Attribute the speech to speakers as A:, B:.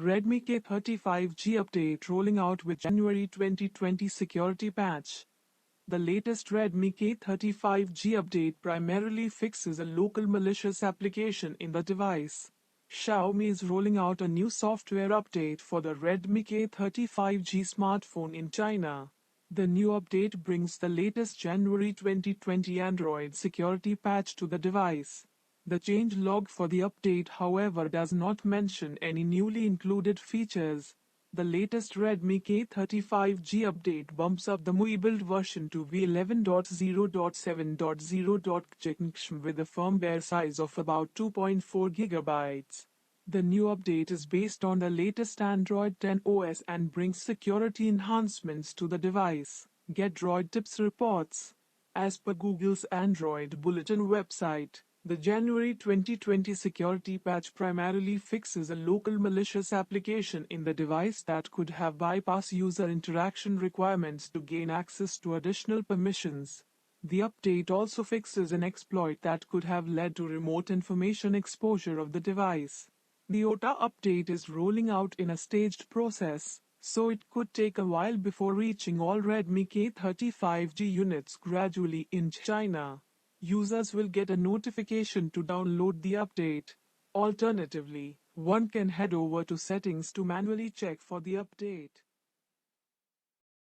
A: Redmi K30 5G update rolling out with January 2020 security patch. The latest Redmi K30 5G update primarily fixes a local malicious application in the device. Xiaomi is rolling out a new software update for the Redmi K30 5G smartphone in China. The new update brings the latest January 2020 Android security patch to the device. The changelog for the update, however, does not mention any newly included features. The latest Redmi K30 5G update bumps up the MIUI build version to v11.0.7.0.6 with a firmware size of about 2.4 GB. The new update is based on the latest Android 10 OS and brings security enhancements to the device. Get Droid Tips reports. As per Google's Android Bulletin website, the January 2020 security patch primarily fixes a local malicious application in the device that could have bypassed user interaction requirements to gain access to additional permissions. The update also fixes an exploit that could have led to remote information exposure of the device. The OTA update is rolling out in a staged process, so it could take a while before reaching all Redmi K30 5G units gradually in China. Users will get a notification to download the update. Alternatively, one can head over to settings to manually check for the update.